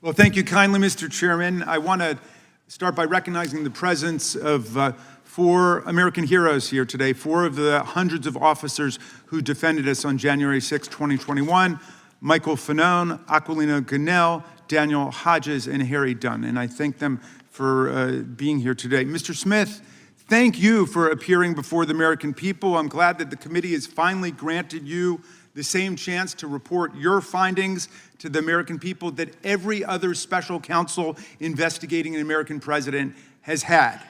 Well, thank you kindly, Mr. Chairman. I want to start by recognizing the presence of four American heroes here today, four of the hundreds of officers who defended us on January 6, 2021, Michael Fanone, Aquilino Gonell, Daniel Hodges, and Harry Dunn. And I thank them for being here today. Mr. Smith, thank you for appearing before the American people. I'm glad that the committee has finally granted you the same chance to report your findings to the American people that every other special counsel investigating an American president has had.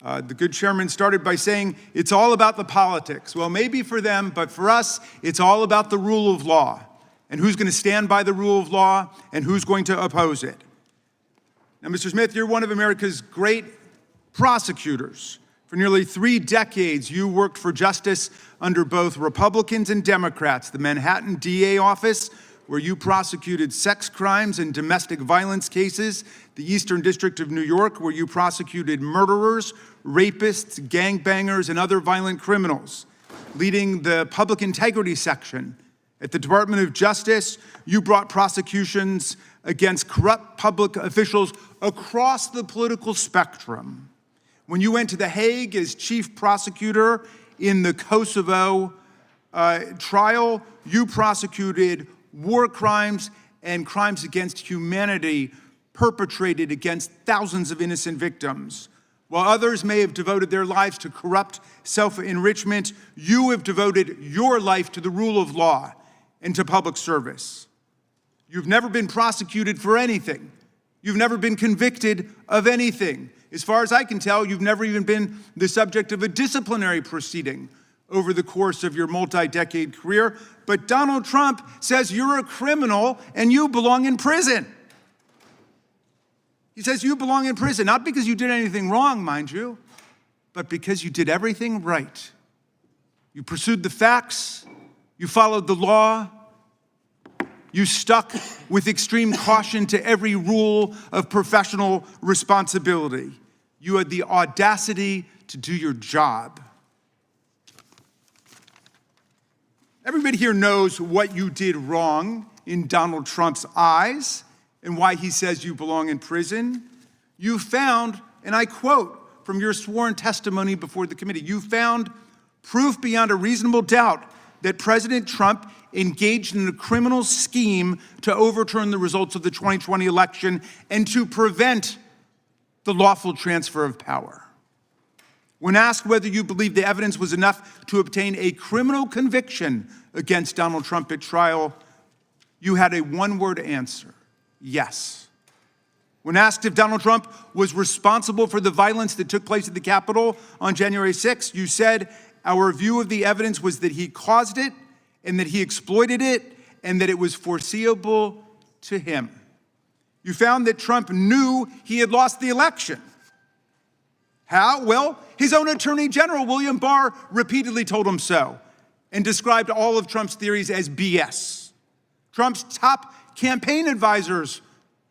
The good chairman started by saying, it's all about the politics. Well, maybe for them, but for us, it's all about the rule of law and who's going to stand by the rule of law and who's going to oppose it. Now, Mr. Smith, you're one of America's great prosecutors. For nearly 3 decades, you worked for justice under both Republicans and Democrats. The Manhattan DA office, where you prosecuted sex crimes and domestic violence cases. The Eastern District of New York, where you prosecuted murderers, rapists, gangbangers, and other violent criminals. Leading the public integrity section at the Department of Justice, you brought prosecutions against corrupt public officials across the political spectrum. When you went to The Hague as chief prosecutor in the Kosovo trial, you prosecuted war crimes and crimes against humanity perpetrated against thousands of innocent victims. While others may have devoted their lives to corrupt self-enrichment, you have devoted your life to the rule of law and to public service. You've never been prosecuted for anything. You've never been convicted of anything. As far as I can tell, you've never even been the subject of a disciplinary proceeding over the course of your multi-decade career. But Donald Trump says you're a criminal and you belong in prison. He says you belong in prison, not because you did anything wrong, mind you, but because you did everything right. You pursued the facts, you followed the law, you stuck with extreme caution to every rule of professional responsibility. You had the audacity to do your job. Everybody here knows what you did wrong in Donald Trump's eyes and why he says you belong in prison. You found, and I quote from your sworn testimony before the committee, you found proof beyond a reasonable doubt that President Trump engaged in a criminal scheme to overturn the results of the 2020 election and to prevent the lawful transfer of power. When asked whether you believe the evidence was enough to obtain a criminal conviction against Donald Trump at trial, you had a one-word answer: yes. When asked if Donald Trump was responsible for the violence that took place at the Capitol on January 6th, you said, our view of the evidence was that he caused it and that he exploited it and that it was foreseeable to him. You found that Trump knew he had lost the election. How? Well, his own Attorney General, William Barr, repeatedly told him so and described all of Trump's theories as BS. Trump's top campaign advisors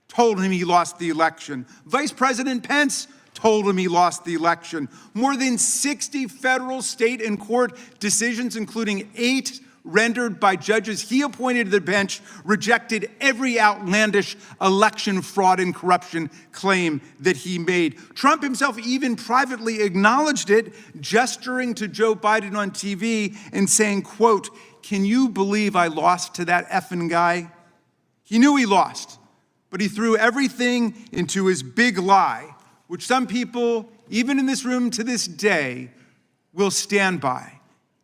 told him he lost the election. Vice President Pence told him he lost the election. More than 60 federal, state, and court decisions, including 8 rendered by judges he appointed to the bench, rejected every outlandish election fraud and corruption claim that he made. Trump himself even privately acknowledged it, gesturing to Joe Biden on TV and saying, quote, "Can you believe I lost to that effing guy?" He knew he lost, but he threw everything into his big lie, which some people, even in this room to this day, will stand by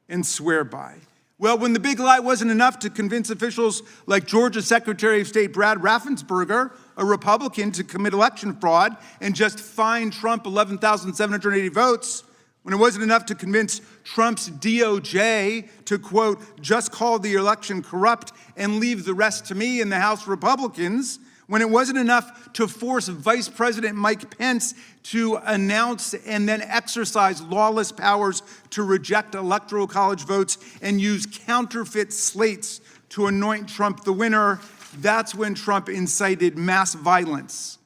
and swear by. Well, when the big lie wasn't enough to convince officials like Georgia Secretary of State Brad Raffensperger, a Republican, to commit election fraud and just fine Trump 11,780 votes, when it wasn't enough to convince Trump's DOJ to, quote, just call the election corrupt and leave the rest to me and the House Republicans, when it wasn't enough to force Vice President Mike Pence to announce and then exercise lawless powers to reject electoral college votes and use counterfeit slates to anoint Trump the winner, that's when Trump incited mass violence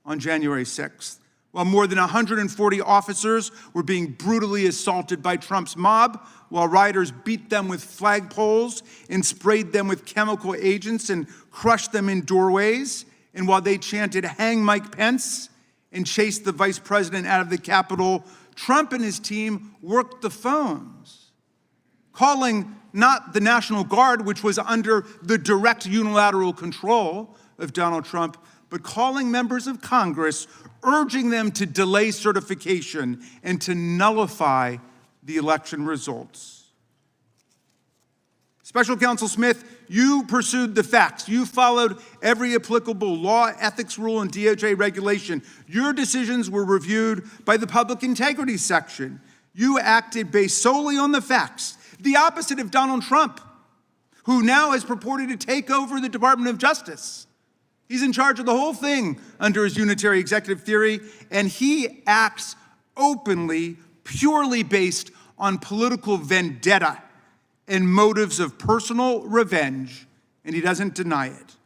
on January 6th. While more than 140 officers were being brutally assaulted by Trump's mob, while rioters beat them with flagpoles and sprayed them with chemical agents and crushed them in doorways, And while they chanted, "Hang Mike Pence," and chased the vice president out of the Capitol, Trump and his team worked the phones, calling not the National Guard, which was under the direct unilateral control of Donald Trump, but calling members of Congress, urging them to delay certification and to nullify the election results. Special Counsel Smith, you pursued the facts. You followed every applicable law, ethics rule, and DOJ regulation. Your decisions were reviewed by the Public Integrity Section. You acted based solely on the facts, the opposite of Donald Trump, who now has purported to take over the Department of Justice. He's in charge of the whole thing under his unitary executive theory, and he acts openly, purely based on political vendetta and motives of personal revenge, and he doesn't deny it.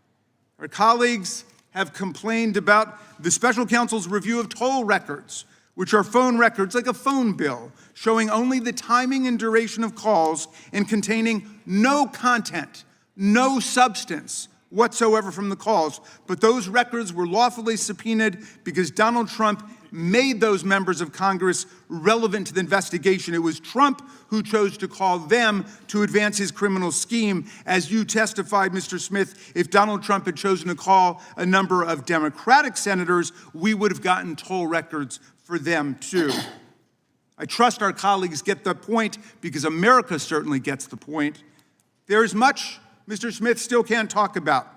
Our colleagues have complained about the special counsel's review of toll records, which are phone records like a phone bill, showing only the timing and duration of calls and containing no content, no substance whatsoever from the calls. But those records were lawfully subpoenaed because Donald Trump made those members of Congress relevant to the investigation. It was Trump who chose to call them to advance his criminal scheme. As you testified, Mr. Smith, if Donald Trump had chosen to call a number of Democratic senators, we would have gotten toll records for them too. I trust our colleagues get the point because America certainly gets the point. There is much Mr. Smith still can't talk about,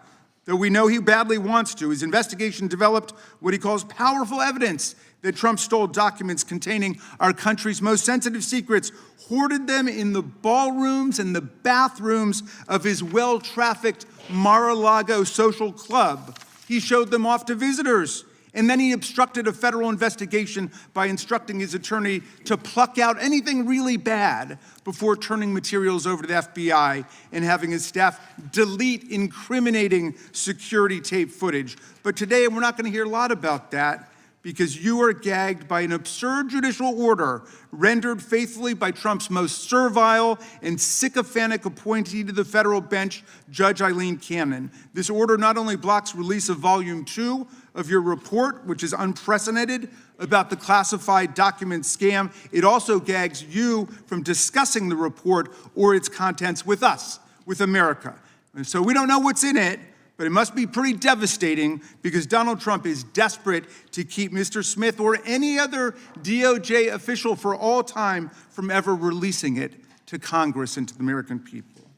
though we know he badly wants to. His investigation developed what he calls powerful evidence that Trump stole documents containing our country's most sensitive secrets, hoarded them in the ballrooms and the bathrooms of his well-trafficked Mar-a-Lago social club. He showed them off to visitors. And then he obstructed a federal investigation by instructing his attorney to pluck out anything really bad before turning materials over to the FBI and having his staff delete incriminating security tape footage. But today we're not going to hear a lot about that because you are gagged by an absurd judicial order rendered faithfully by Trump's most servile and sycophantic appointee to the federal bench, Judge Eileen Cannon. This order not only blocks release of Volume 2 of your report, which is unprecedented, about the classified document scam, it also gags you from discussing the report or its contents with us, with America. And so we don't know what's in it, but it must be pretty devastating because Donald Trump is desperate to keep Mr. Smith or any other DOJ official for all time from ever releasing it to Congress and to the American people.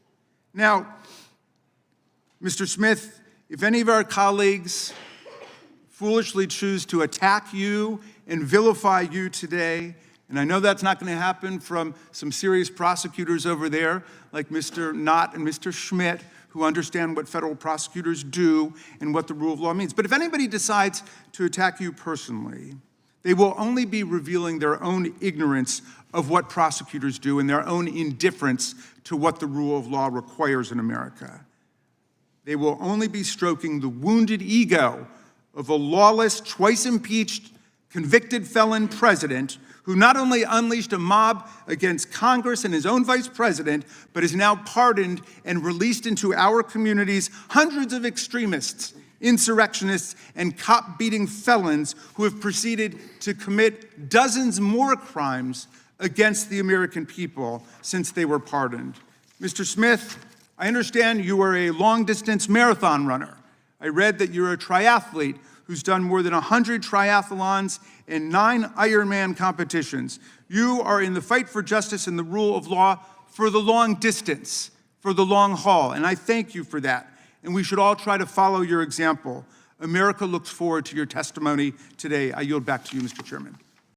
Now, Mr. Smith, if any of our colleagues foolishly choose to attack you and vilify you today, and I know that's not going to happen from some serious prosecutors over there like Mr. Knott and Mr. Schmidt, who understand what federal prosecutors do and what the rule of law means. But if anybody decides to attack you personally, they will only be revealing their own ignorance of what prosecutors do and their own indifference to what the rule of law requires in America. They will only be stroking the wounded ego of a lawless, twice impeached, convicted felon president who not only unleashed a mob against Congress and his own vice president, but has now pardoned and released into our communities hundreds of extremists, insurrectionists, and cop-beating felons who have proceeded to commit dozens more crimes against the American people since they were pardoned. Mr. Smith, I understand you are a long-distance marathon runner. I read that you're a triathlete who's done more than 100 triathlons and 9 Ironman competitions. You are in the fight for justice and the rule of law for the long distance, for the long haul, and I thank you for that. And we should all try to follow your example. America looks forward to your testimony today. I yield back to you, Mr. Chairman.